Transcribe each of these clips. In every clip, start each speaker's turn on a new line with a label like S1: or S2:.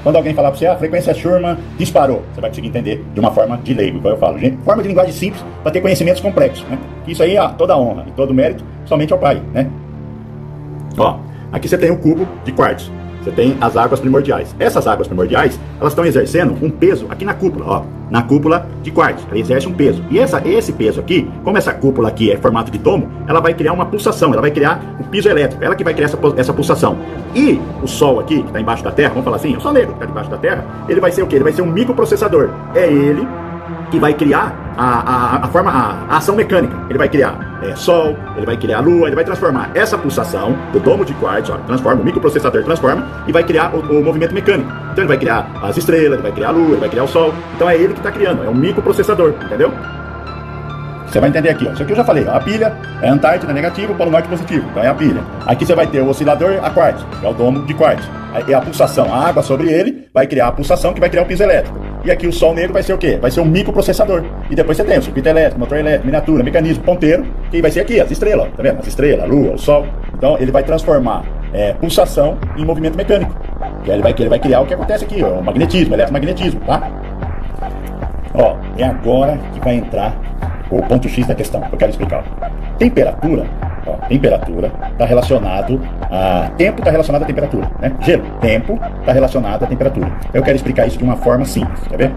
S1: Quando alguém falar para você, a frequência Schumann disparou, você vai conseguir entender de uma forma de leigo, igual eu falo. Gente, forma de linguagem simples para ter conhecimentos complexos, né? Isso aí, toda honra e todo mérito somente ao Pai, né? Ó, aqui você tem o cubo de quartzo. Você tem as águas primordiais. Essas águas primordiais, elas estão exercendo um peso aqui na cúpula, ó. Na cúpula de quartzo. Ela exerce um peso. E esse peso aqui, como essa cúpula aqui é formato de domo, ela vai criar uma pulsação, ela vai criar um piso elétrico. Ela que vai criar essa pulsação. E o Sol aqui, que está embaixo da Terra, vamos falar assim, o Sol negro que está debaixo da Terra, ele vai ser o quê? Ele vai ser um microprocessador. É ele que vai criar a ação mecânica. Ele vai criar Sol, ele vai criar a Lua, ele vai transformar essa pulsação do domo de quartzo, ó, transforma, o microprocessador transforma e vai criar o movimento mecânico. Então ele vai criar as estrelas, ele vai criar a Lua, ele vai criar o Sol. Então é ele que está criando, é um microprocessador, entendeu? Você vai entender aqui, ó. Isso aqui eu já falei, ó. A pilha é Antártida negativo, Polo Norte positivo. Então é a pilha. Aqui você vai ter o oscilador a quartzo, que é o domo de quartzo. Aí a pulsação, a água sobre ele vai criar a pulsação que vai criar o piso elétrico. E aqui o Sol negro vai ser o quê? Vai ser um microprocessador. E depois você tem o circuito elétrico, motor elétrico, miniatura, mecanismo, ponteiro, que vai ser aqui, as estrelas, ó. Tá vendo? As estrelas, a Lua, o Sol. Então ele vai transformar pulsação em movimento mecânico. E aí ele vai criar o que acontece aqui, ó, o magnetismo, eletromagnetismo, tá? Ó, é agora que vai entrar o ponto X da questão, que eu quero explicar. Temperatura está relacionado a... Tempo está relacionado à temperatura, né? Gelo, tempo está relacionado à temperatura. Eu quero explicar isso de uma forma simples, quer ver?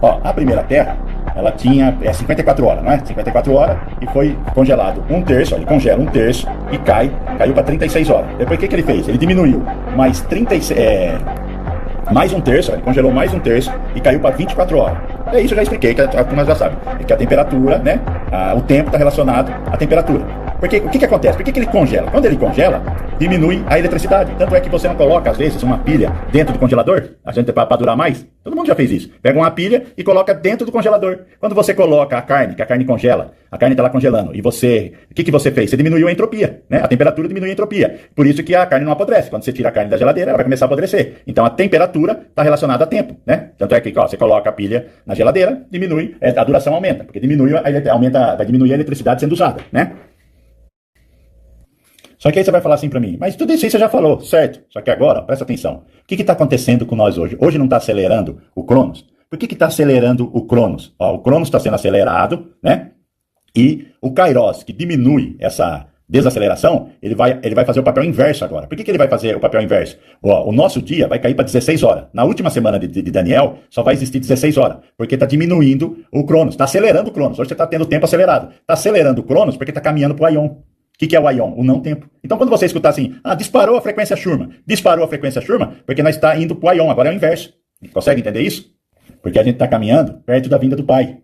S1: Ó, a primeira Terra, ela tinha 54 horas, não é? 54 horas e foi congelado um terço, ó, ele congela um terço e caiu para 36 horas. Depois o que ele fez? Ele diminuiu mais 36... mais um terço, ele congelou mais um terço e caiu para 24 horas. É isso, eu já expliquei, que a turma já sabe. É que a temperatura, né? O tempo está relacionado à temperatura. Porque o que acontece? Por que ele congela? Quando ele congela, diminui a eletricidade. Tanto é que você não coloca, às vezes, uma pilha dentro do congelador, a gente para durar mais. Todo mundo já fez isso. Pega uma pilha e coloca dentro do congelador. Quando você coloca a carne, que a carne congela, a carne está lá congelando, e você... O que você fez? Você diminuiu a entropia, né? A temperatura diminui a entropia. Por isso que a carne não apodrece. Quando você tira a carne da geladeira, ela vai começar a apodrecer. Então a temperatura está relacionada a tempo, né? Tanto é que, ó, você coloca a pilha na geladeira, diminui, a duração aumenta, porque vai diminuir a eletricidade sendo usada, né? Só que aí você vai falar assim para mim, mas tudo isso aí você já falou, certo? Só que agora, presta atenção, o que está acontecendo com nós hoje? Hoje não está acelerando o Cronos? Por que está acelerando o Cronos? Ó, o Cronos está sendo acelerado, né? E o Kairos, que diminui essa desaceleração, ele vai fazer o papel inverso agora. Por que ele vai fazer o papel inverso? Ó, o nosso dia vai cair para 16 horas. Na última semana de Daniel, só vai existir 16 horas, porque está diminuindo o Cronos, está acelerando o Cronos. Hoje você está tendo tempo acelerado. Está acelerando o Cronos porque está caminhando para o Aion. O que é o Aion? O não tempo. Então, quando você escutar assim, disparou a frequência Schumann, porque nós está indo para o Aion, agora é o inverso. Consegue entender isso? Porque a gente está caminhando perto da vinda do Pai.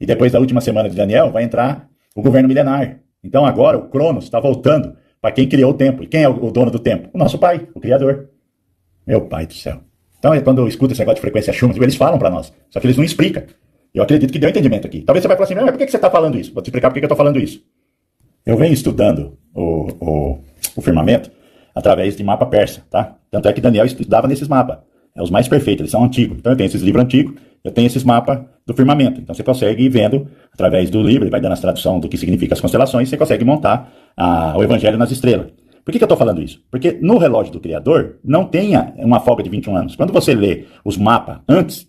S1: E depois da última semana de Daniel, vai entrar o governo milenar. Então, agora, o Cronos está voltando para quem criou o tempo. E quem é o dono do tempo? O nosso Pai, o Criador. Meu Pai do céu. Então, quando eu escuto esse negócio de frequência Schumann, eles falam para nós, só que eles não explicam. Eu acredito que deu entendimento aqui. Talvez você vai falar assim, mas por que você está falando isso? Vou te explicar por que eu estou falando isso. Eu venho estudando o firmamento através de mapa persa, tá? Tanto é que Daniel estudava nesses mapas. É os mais perfeitos, eles são antigos. Então eu tenho esses livros antigos, eu tenho esses mapas do firmamento. Então você consegue ir vendo, através do livro, ele vai dando as traduções do que significa as constelações, você consegue montar o Evangelho nas estrelas. Por que eu estou falando isso? Porque no relógio do Criador não tenha uma folga de 21 anos. Quando você lê os mapas antes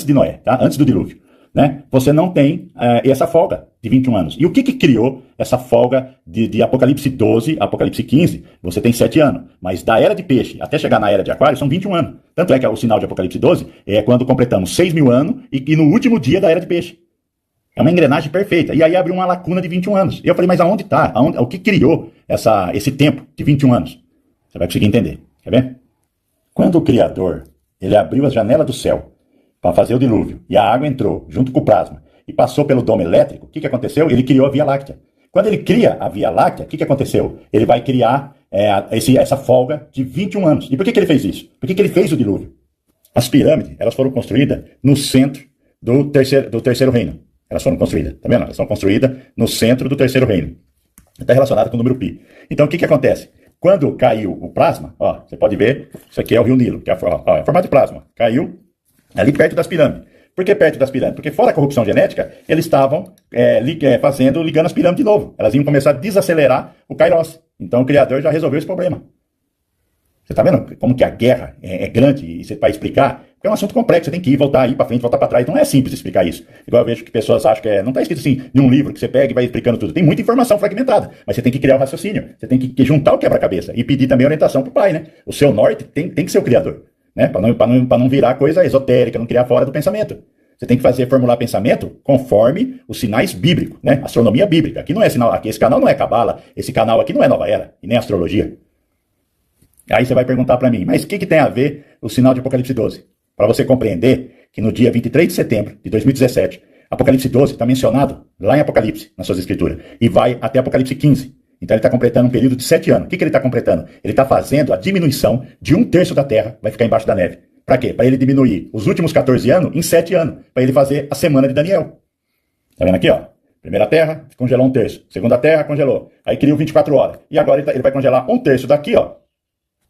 S1: de Noé, tá? Antes do dilúvio, né? Você não tem essa folga de 21 anos. E o que criou essa folga de Apocalipse 12, Apocalipse 15? Você tem 7 anos. Mas da era de peixe até chegar na era de aquário são 21 anos. Tanto é que o sinal de Apocalipse 12 é quando completamos 6.000 anos e no último dia da era de peixe. É uma engrenagem perfeita. E aí abre uma lacuna de 21 anos. E eu falei, mas aonde está? O que criou esse tempo de 21 anos? Você vai conseguir entender. Quer ver? Quando o Criador ele abriu as janelas do céu para fazer o dilúvio, e a água entrou junto com o plasma e passou pelo domo elétrico, o que aconteceu? Ele criou a Via Láctea. Quando ele cria a Via Láctea, o que aconteceu? Ele vai criar essa folga de 21 anos. E por que ele fez isso? Por que ele fez o dilúvio? As pirâmides, elas foram construídas no centro do terceiro reino. Elas foram construídas, tá vendo? Elas são construídas no centro do terceiro reino. Está relacionado com o número π. Então, o que acontece? Quando caiu o plasma, ó, você pode ver, isso aqui é o Rio Nilo, que é formato de plasma. Caiu ali perto das pirâmides. Por que perto das pirâmides? Porque fora a corrupção genética, eles estavam ligando as pirâmides de novo. Elas iam começar a desacelerar o Kairos. Então o Criador já resolveu esse problema. Você tá vendo como que a guerra é grande e você vai explicar? Porque é um assunto complexo, você tem que ir, voltar, ir para frente, voltar para trás. Não é simples explicar isso. Igual eu vejo que pessoas acham que não está escrito assim em um livro que você pega e vai explicando tudo. Tem muita informação fragmentada, mas você tem que criar o raciocínio. Você tem que juntar o quebra-cabeça e pedir também orientação pro pai, né? O seu norte tem que ser o criador, né? Para não virar coisa esotérica, não criar fora do pensamento. Você tem que formular pensamento conforme os sinais bíblicos, né? Astronomia bíblica. Aqui não é sinal, aqui esse canal não é cabala, esse canal aqui não é nova era e nem astrologia. Aí você vai perguntar para mim, mas o que tem a ver o sinal de Apocalipse 12? Para você compreender que no dia 23 de setembro de 2017, Apocalipse 12 está mencionado lá em Apocalipse, nas suas escrituras, e vai até Apocalipse 15. Então ele está completando um período de 7 anos. O que ele está completando? Ele está fazendo a diminuição de 1/3 da Terra, vai ficar embaixo da neve. Para quê? Para ele diminuir os últimos 14 anos em 7 anos, para ele fazer a semana de Daniel. Tá vendo aqui, ó? Primeira terra, congelou 1/3. Segunda terra, congelou. Aí criou 24 horas. E agora ele vai congelar 1/3 daqui, ó.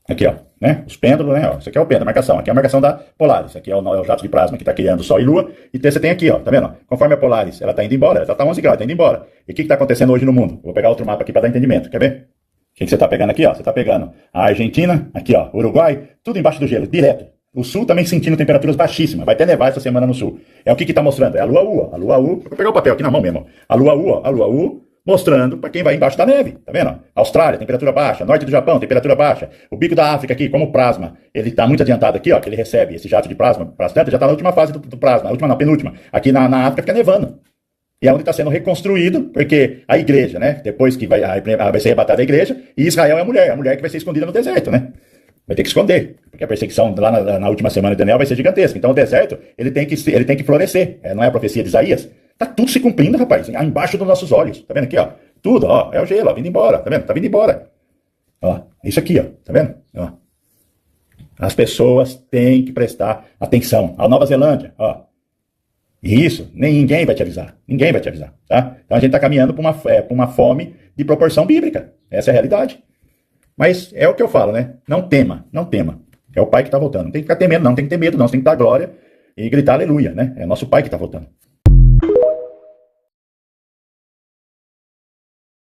S1: Aqui, ó, né? Os pêndulos, né? Ó. Isso aqui é o pêndulo, a marcação. Aqui é a marcação da Polaris. Isso aqui é o jato de plasma que está criando Sol e Lua. E você tem aqui, ó, tá vendo? Conforme a Polaris, ela está indo embora, ela está 11 graus, está indo embora. E o que está acontecendo hoje no mundo? Vou pegar outro mapa aqui para dar entendimento, quer ver? O que você está pegando aqui, ó? Você está pegando a Argentina, aqui, ó, Uruguai, tudo embaixo do gelo, direto. O sul também sentindo temperaturas baixíssimas. Vai até nevar essa semana no sul. É o que está mostrando? É a Lua U, ó. A Lua U, vou pegar o papel aqui na mão mesmo, ó. A Lua U, ó. A Lua U, mostrando para quem vai embaixo da neve, tá vendo? Austrália, temperatura baixa, norte do Japão, temperatura baixa, o bico da África aqui, como plasma, ele está muito adiantado aqui, ó, que ele recebe esse jato de plasma, já está na última fase do plasma, a última não, penúltima, aqui na África fica nevando, e é onde está sendo reconstruído, porque a igreja, né, depois que vai ser arrebatada a igreja, e Israel é a mulher que vai ser escondida no deserto, né, vai ter que esconder, porque a perseguição lá na última semana de Daniel vai ser gigantesca, então o deserto, ele tem que florescer, não é a profecia de Isaías? Tá tudo se cumprindo, rapaz, embaixo dos nossos olhos. Tá vendo aqui, ó? Tudo, ó, é o gelo, ó, vindo embora, tá vendo? Tá vindo embora. Ó, isso aqui, ó, tá vendo? Ó. As pessoas têm que prestar atenção. A Nova Zelândia, ó. E isso, ninguém vai te avisar. Ninguém vai te avisar, tá? Então a gente tá caminhando pra uma fome de proporção bíblica. Essa é a realidade. Mas é o que eu falo, né? Não tema, não tema. É o Pai que tá voltando. Não tem que ficar temendo, não tem que ter medo, não. Você tem que dar glória e gritar aleluia, né? É nosso Pai que tá voltando.